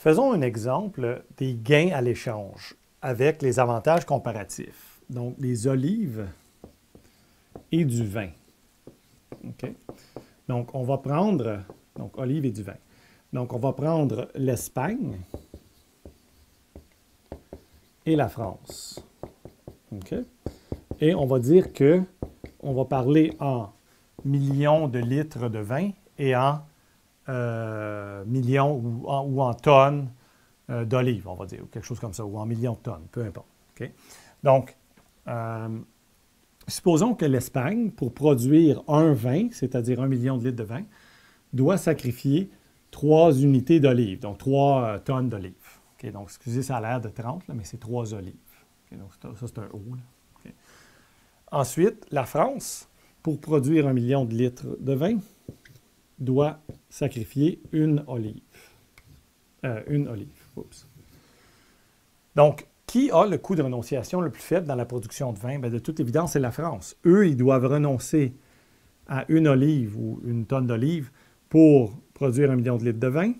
Faisons un exemple des gains à l'échange avec les avantages comparatifs. Donc, des olives et du vin. OK? Donc, on va prendre, donc, olives et du vin. Donc, on va prendre l'Espagne et la France. OK? Et on va dire que on va parler en millions de litres de vin et en millions ou en tonnes d'olives, on va dire, ou quelque chose comme ça, ou en millions de tonnes, peu importe. OK? Donc, supposons que l'Espagne, pour produire un vin, c'est-à-dire 1 million de litres de vin, doit sacrifier 3 unités d'olives, donc 3 tonnes d'olives. Okay, donc, excusez, ça a l'air de 30, là, mais c'est 3 olives. Okay, donc, ça, c'est un O. Okay. Ensuite, la France, pour produire 1 million de litres de vin, doit sacrifier une olive. Oups. Donc, qui a le coût de renonciation le plus faible dans la production de vin? Bien, de toute évidence, c'est la France. Eux, ils doivent renoncer à une olive ou une tonne d'olive pour produire 1 million de litres de vin.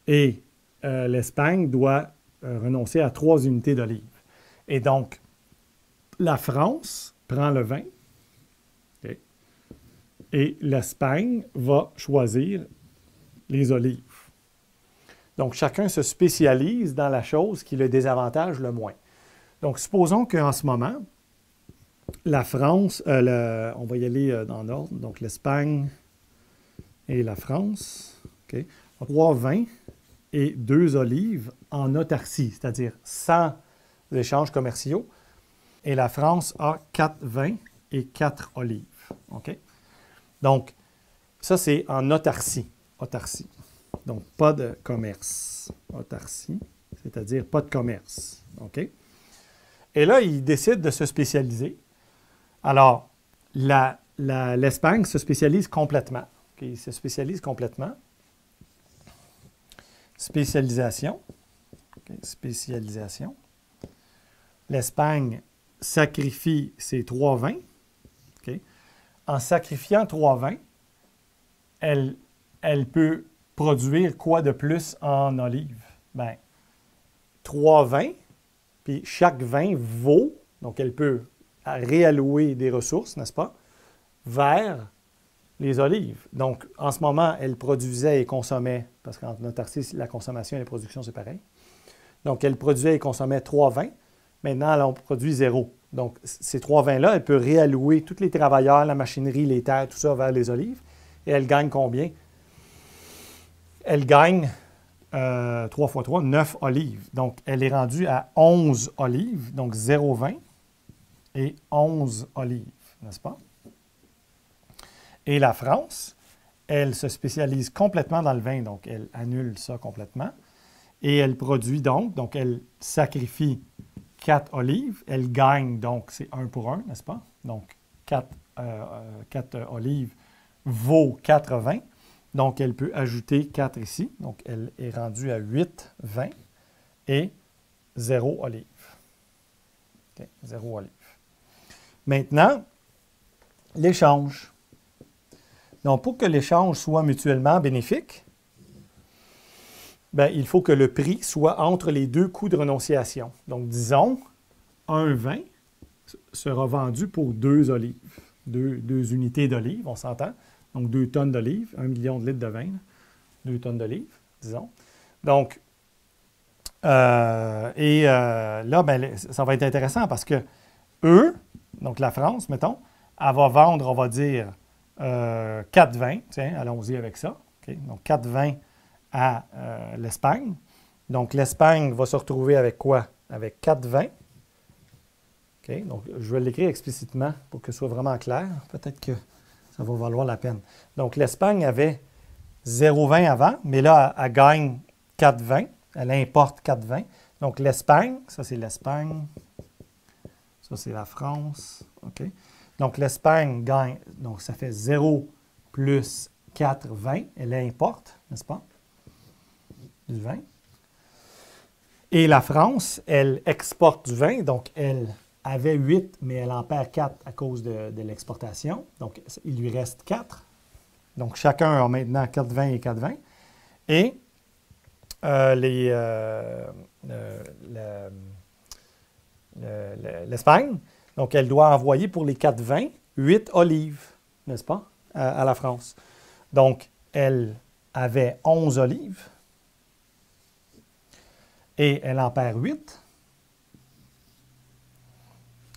Et l'Espagne doit renoncer à 3 unités d'olive. Et donc, la France prend le vin okay, et l'Espagne va choisir les olives. Donc, chacun se spécialise dans la chose qui le désavantage le moins. Donc, supposons qu'en ce moment, la France, on va y aller dans l'ordre, donc l'Espagne et la France, okay, 3 vins et 2 olives en autarcie, c'est-à-dire sans échanges commerciaux. Et la France a 4 vins et 4 olives. Okay? Donc, ça, c'est en autarcie. Autarcie. Donc, pas de commerce. Autarcie, c'est-à-dire pas de commerce. OK? Et là, ils décident de se spécialiser. Alors, l'Espagne se spécialise complètement. Okay? Ils se spécialisent complètement. Spécialisation. Okay? Spécialisation. L'Espagne sacrifie ses 3 vins. Okay? En sacrifiant 3 vins, elle peut produire quoi de plus en olives? Bien, 3 vins, puis chaque vin vaut, donc elle peut réallouer des ressources, n'est-ce pas, vers les olives. Donc, en ce moment, elle produisait et consommait, parce qu'en autarcie, la consommation et la production, c'est pareil. Donc, elle produisait et consommait 3 vins. Maintenant, elle en produit 0. Donc, ces 3 vins-là, elle peut réallouer tous les travailleurs, la machinerie, les terres, tout ça vers les olives. Et elle gagne combien? Elle gagne 3 x 3, 9 olives. Donc, elle est rendue à 11 olives, donc 0 vin et 11 olives, n'est-ce pas? Et la France, elle se spécialise complètement dans le vin, donc elle annule ça complètement. Et elle produit donc elle sacrifie 4 olives. Elle gagne, donc c'est 1 pour 1, n'est-ce pas? Donc 4 olives vaut 4 vins. Donc elle peut ajouter 4 ici. Donc elle est rendue à 8 vins et 0 olives. Okay, 0 olives. Maintenant, l'échange. Donc pour que l'échange soit mutuellement bénéfique, bien, il faut que le prix soit entre les 2 coûts de renonciation. Donc, disons, un vin sera vendu pour 2 olives, 2 unités d'olives, on s'entend. Donc, 2 tonnes d'olives, 1 million de litres de vin, 2 tonnes d'olives, disons. Donc, là, ben, ça va être intéressant parce que eux, donc la France, mettons, elle va vendre, on va dire, 4 vins. Tiens, allons-y avec ça. Okay? Donc, 4 vins à l'Espagne. Donc, l'Espagne va se retrouver avec quoi? Avec 4 vins. Okay? Donc, je vais l'écrire explicitement pour que ce soit vraiment clair. Peut-être que ça va valoir la peine. Donc, l'Espagne avait 0 vin avant, mais là, elle gagne 4 vins. Elle importe 4 vins. Donc, l'Espagne, ça c'est l'Espagne. Ça c'est la France. OK? Donc, l'Espagne gagne, donc ça fait 0 plus 4 vins. Elle importe, n'est-ce pas? Du vin. Et la France, elle exporte du vin, donc elle avait 8, mais elle en perd 4 à cause de l'exportation. Donc, il lui reste 4. Donc, chacun a maintenant 4 vins et 4 vins. Et l'Espagne. Donc, elle doit envoyer pour les 4 vins 8 olives, n'est-ce pas, à la France. Donc, elle avait 11 olives et elle en perd 8.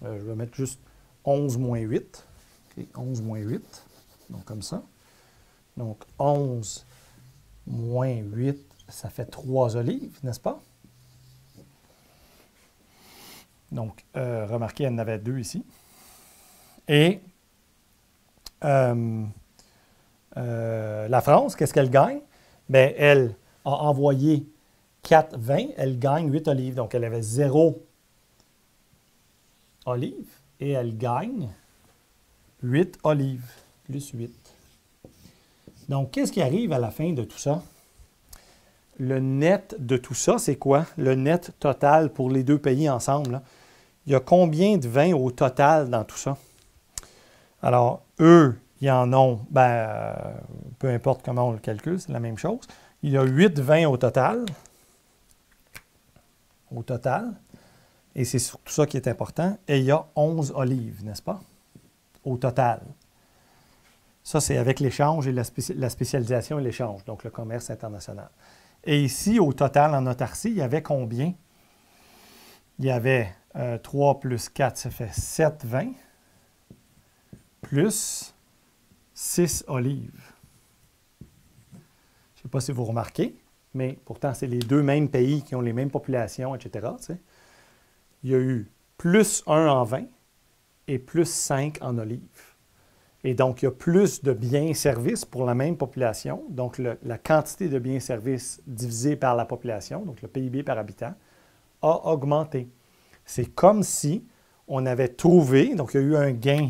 Je vais mettre juste 11 moins 8. Okay, 11 moins 8. Donc, comme ça. Donc, 11 moins 8, ça fait 3 olives, n'est-ce pas? Donc, remarquez, elle en avait 2 ici. Et la France, qu'est-ce qu'elle gagne? Bien, elle a envoyé 4 vins, elle gagne 8 olives. Donc, elle avait 0 olives et elle gagne 8 olives, plus 8. Donc, qu'est-ce qui arrive à la fin de tout ça? Le net de tout ça, c'est quoi? Le net total pour les deux pays ensemble, là. Il y a combien de vins au total dans tout ça? Alors, eux, ils en ont, peu importe comment on le calcule, c'est la même chose. Il y a 8 vins au total. Et c'est surtout ça qui est important. Et il y a 11 olives, n'est-ce pas? Au total. Ça, c'est avec l'échange et la spécialisation et l'échange, donc le commerce international. Et ici, au total, en autarcie, il y avait combien? Il y avait 3 plus 4, ça fait 7 vins, plus 6 olives. Je ne sais pas si vous remarquez, mais pourtant, c'est les deux mêmes pays qui ont les mêmes populations, etc. Tu sais. Il y a eu plus 1 en vin et plus 5 en olives. Et donc, il y a plus de biens et services pour la même population. Donc, la quantité de biens et services divisée par la population, donc le PIB par habitant, a augmenté. C'est comme si on avait trouvé, donc il y a eu un gain,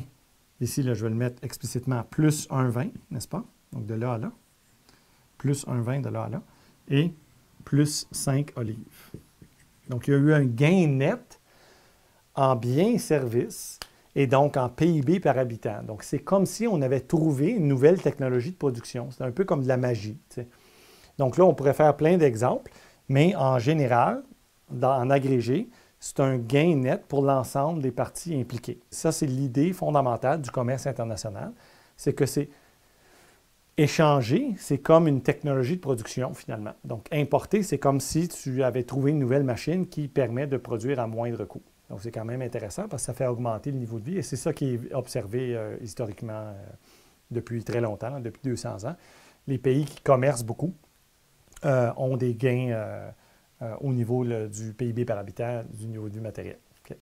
ici, là, je vais le mettre explicitement, plus 1,20, n'est-ce pas? Donc, de là à là. Plus 1,20 de là à là. Et plus 5 olives. Donc, il y a eu un gain net en biens et services et donc en PIB par habitant. Donc, c'est comme si on avait trouvé une nouvelle technologie de production. C'est un peu comme de la magie. Tu sais. Donc là, on pourrait faire plein d'exemples, mais en général, en agrégé, c'est un gain net pour l'ensemble des parties impliquées. Ça, c'est l'idée fondamentale du commerce international. C'est que c'est échanger, c'est comme une technologie de production, finalement. Donc, importer, c'est comme si tu avais trouvé une nouvelle machine qui permet de produire à moindre coût. Donc, c'est quand même intéressant parce que ça fait augmenter le niveau de vie et c'est ça qui est observé historiquement depuis très longtemps, depuis 200 ans. Les pays qui commercent beaucoup ont des gains au niveau du PIB par habitant, du niveau du matériel.